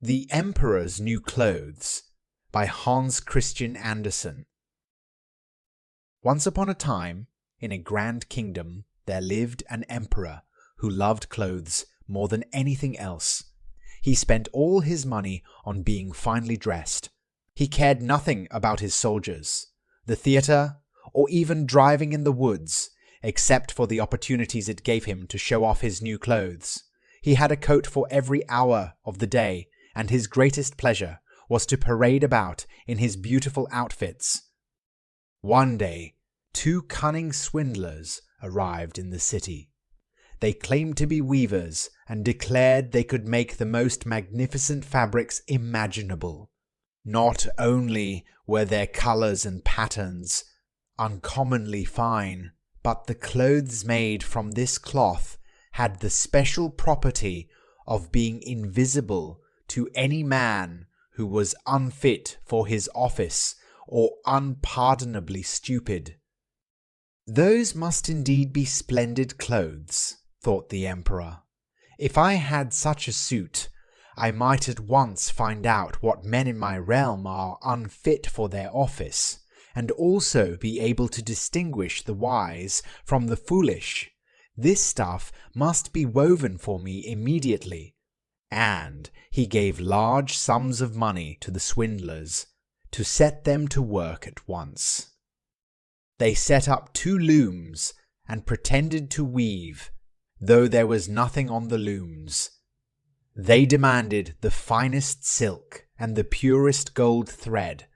The Emperor's New Clothes by Hans Christian Andersen. Once upon a time, in a grand kingdom, there lived an emperor who loved clothes more than anything else. He spent all his money on being finely dressed. He cared nothing about his soldiers, the theatre, or even driving in the woods, except for the opportunities it gave him to show off his new clothes. He had a coat for every hour of the day, and his greatest pleasure was to parade about in his beautiful outfits. One day, two cunning swindlers arrived in the city. They claimed to be weavers and declared they could make the most magnificent fabrics imaginable. Not only were their colors and patterns uncommonly fine, but the clothes made from this cloth had the special property of being invisible to any man who was unfit for his office or unpardonably stupid. Those must indeed be splendid clothes, thought the emperor. If I had such a suit, I might at once find out what men in my realm are unfit for their office, and also be able to distinguish the wise from the foolish. This stuff must be woven for me immediately. And he gave large sums of money to the swindlers to set them to work at once. They set up 2 looms and pretended to weave, though there was nothing on the looms. They demanded the finest silk and the purest gold thread,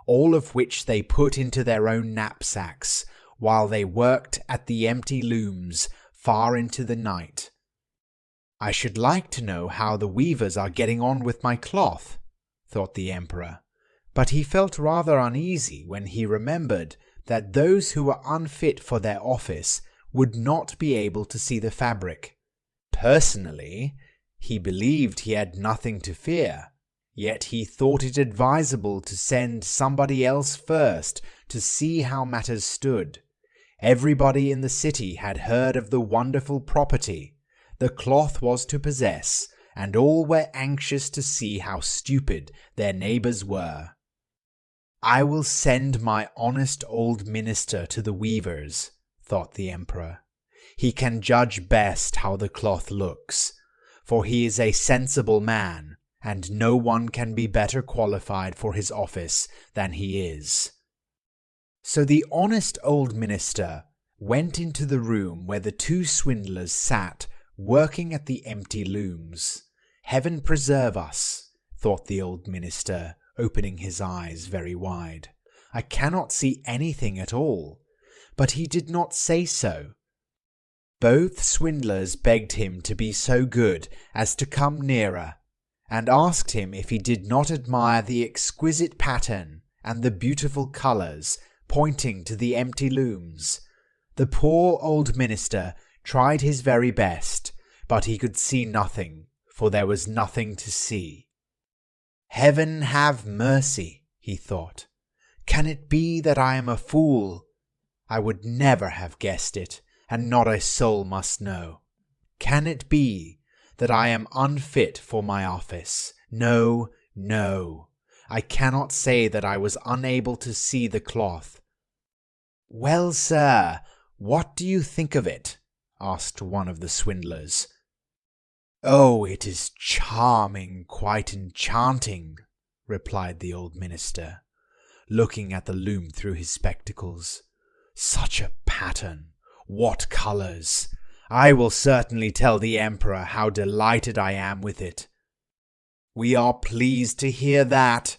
all of which they put into their own knapsacks while they worked at the empty looms far into the night. I should like to know how the weavers are getting on with my cloth, thought the emperor, but he felt rather uneasy when he remembered that those who were unfit for their office would not be able to see the fabric. Personally, he believed he had nothing to fear, yet he thought it advisable to send somebody else first to see how matters stood. Everybody in the city had heard of the wonderful property the cloth was to possess, and all were anxious to see how stupid their neighbors were. I will send my honest old minister to the weavers, thought the emperor. He can judge best how the cloth looks, for he is a sensible man, and no one can be better qualified for his office than he is. So the honest old minister went into the room where the 2 swindlers sat, working at the empty looms. Heaven preserve us, thought the old minister, opening his eyes very wide. I cannot see anything at all. But he did not say so. Both swindlers begged him to be so good as to come nearer, and asked him if he did not admire the exquisite pattern and the beautiful colors, pointing to the empty looms. The poor old minister tried his very best, but he could see nothing, for there was nothing to see. Heaven have mercy, he thought. Can it be that I am a fool? I would never have guessed it, and not a soul must know. Can it be that I am unfit for my office? No, no. I cannot say that I was unable to see the cloth. Well, sir, what do you think of it? Asked one of the swindlers. Oh, it is charming, quite enchanting, replied the old minister, looking at the loom through his spectacles. Such a pattern! What colors! I will certainly tell the emperor how delighted I am with it. We are pleased to hear that,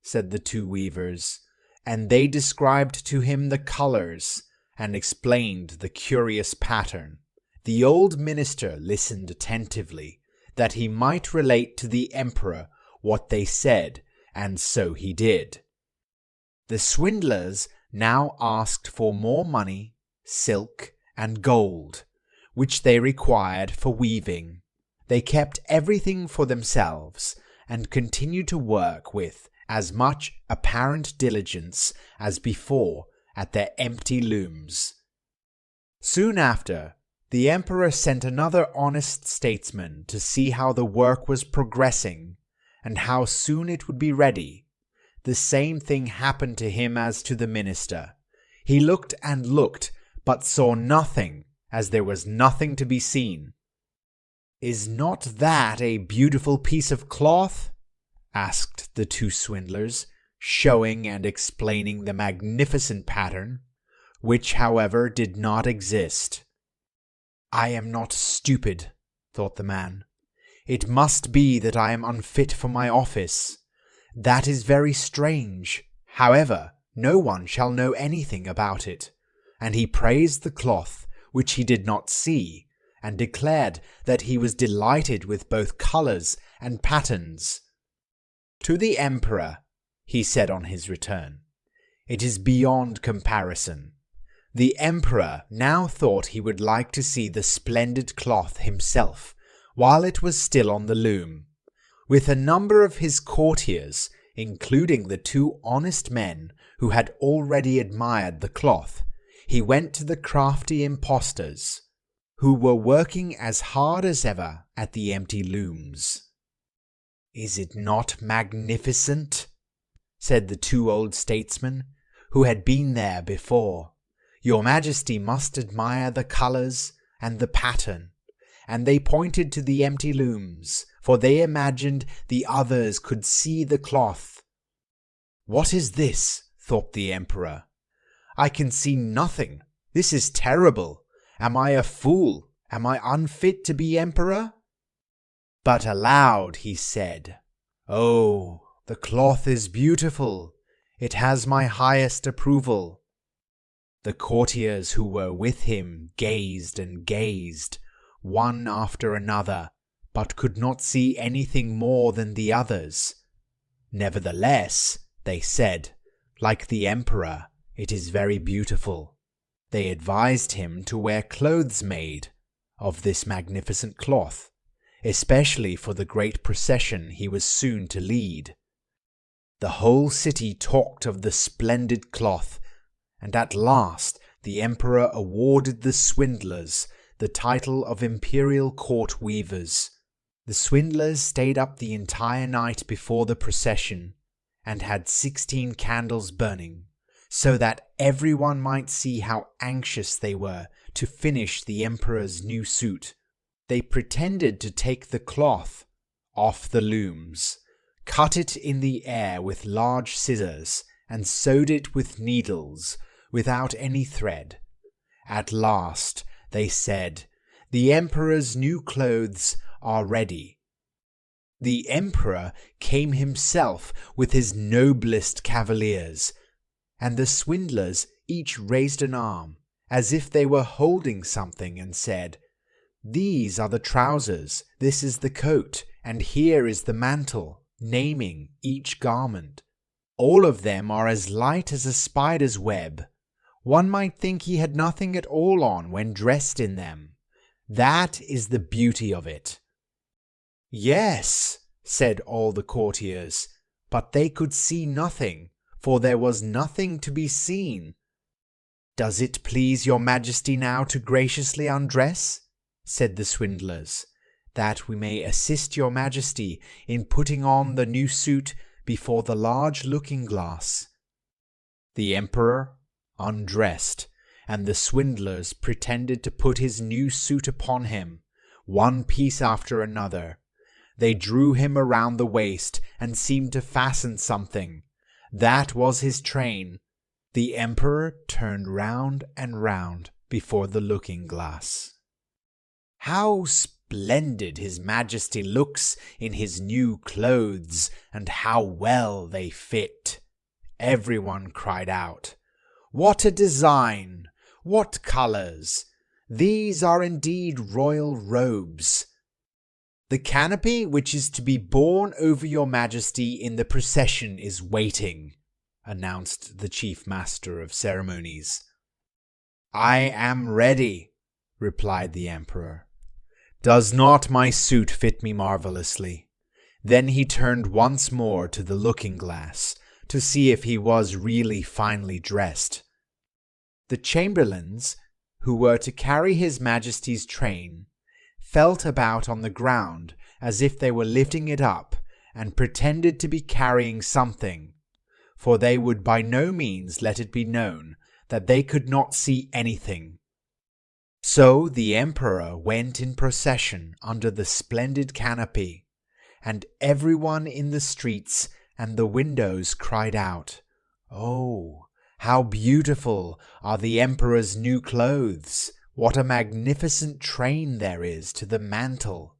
said the 2 weavers, and they described to him the colors and explained the curious pattern. The old minister listened attentively, that he might relate to the emperor what they said, and so he did. The swindlers now asked for more money, silk, and gold, which they required for weaving. They kept everything for themselves, and continued to work with as much apparent diligence as before at their empty looms. Soon after, the emperor sent another honest statesman to see how the work was progressing, and how soon it would be ready. The same thing happened to him as to the minister. He looked and looked, but saw nothing, as there was nothing to be seen. "Is not that a beautiful piece of cloth?" asked the two swindlers, showing and explaining the magnificent pattern, which, however, did not exist. "I am not stupid," thought the man. "It must be that I am unfit for my office. That is very strange. However, no one shall know anything about it." And he praised the cloth, which he did not see, and declared that he was delighted with both colours and patterns. "To the emperor," he said on his return, "it is beyond comparison." The emperor now thought he would like to see the splendid cloth himself, while it was still on the loom. With a number of his courtiers, including the two honest men who had already admired the cloth, he went to the crafty impostors, who were working as hard as ever at the empty looms. "Is it not magnificent?" said the two old statesmen, who had been there before. "Your Majesty must admire the colours and the pattern." And they pointed to the empty looms, for they imagined the others could see the cloth. "What is this?" thought the emperor. "I can see nothing. This is terrible. Am I a fool? Am I unfit to be emperor?" But aloud he said, "Oh, the cloth is beautiful. It has my highest approval." The courtiers who were with him gazed and gazed, one after another, but could not see anything more than the others. "Nevertheless," they said, "like the emperor, it is very beautiful." They advised him to wear clothes made of this magnificent cloth, especially for the great procession he was soon to lead. The whole city talked of the splendid cloth, and at last the emperor awarded the swindlers the title of imperial court weavers. The swindlers stayed up the entire night before the procession, and had 16 candles burning, so that everyone might see how anxious they were to finish the emperor's new suit. They pretended to take the cloth off the looms, cut it in the air with large scissors, and sewed it with needles, without any thread. At last they said, "The emperor's new clothes are ready." The emperor came himself with his noblest cavaliers, and the swindlers each raised an arm, as if they were holding something, and said, "These are the trousers, this is the coat, and here is the mantle," naming each garment. All of them are as light as a spider's web. One might think he had nothing at all on when dressed in them. That is the beauty of it. "Yes," said all the courtiers, but they could see nothing, for there was nothing to be seen. "Does it please your Majesty now to graciously undress?" said the swindlers, "that we may assist your Majesty in putting on the new suit before the large looking-glass." The emperor undressed, and the swindlers pretended to put his new suit upon him, one piece after another. They drew him around the waist and seemed to fasten something. That was his train. The emperor turned round and round before the looking-glass. "How splendid His Majesty looks in his new clothes, and how well they fit!" Everyone cried out. "What a design! What colours! These are indeed royal robes." "The canopy which is to be borne over your Majesty in the procession is waiting," announced the chief master of ceremonies. "I am ready," replied the emperor. "Does not my suit fit me marvellously?" Then he turned once more to the looking-glass to see if he was really finely dressed. The chamberlains, who were to carry His Majesty's train, felt about on the ground as if they were lifting it up, and pretended to be carrying something, for they would by no means let it be known that they could not see anything. So the emperor went in procession under the splendid canopy, and everyone in the streets and the windows cried out, "Oh, how beautiful are the emperor's new clothes! What a magnificent train there is to the mantle,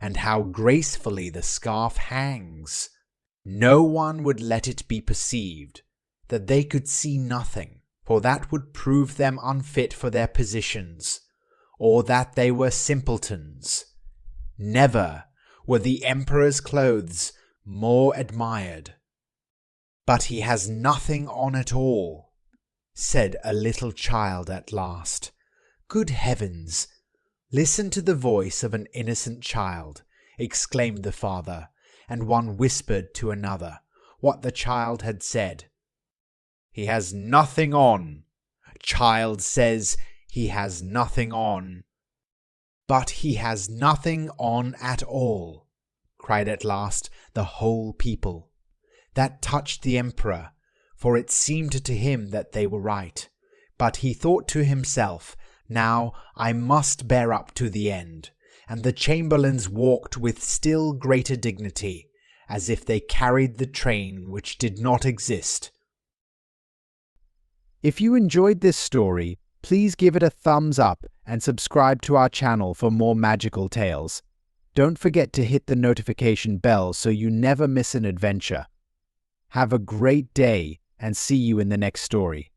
and how gracefully the scarf hangs!" No one would let it be perceived that they could see nothing, for that would prove them unfit for their positions, or that they were simpletons. Never were the emperor's clothes more admired. "But he has nothing on at all," said a little child at last. "Good heavens! Listen to the voice of an innocent child," exclaimed the father, and one whispered to another what the child had said. "He has nothing on. Child says he has nothing on." "But he has nothing on at all," cried at last the whole people. That touched the emperor, for it seemed to him that they were right. But he thought to himself, "Now I must bear up to the end." And the chamberlains walked with still greater dignity, as if they carried the train which did not exist. If you enjoyed this story, please give it a thumbs up and subscribe to our channel for more magical tales. Don't forget to hit the notification bell so you never miss an adventure. Have a great day and see you in the next story.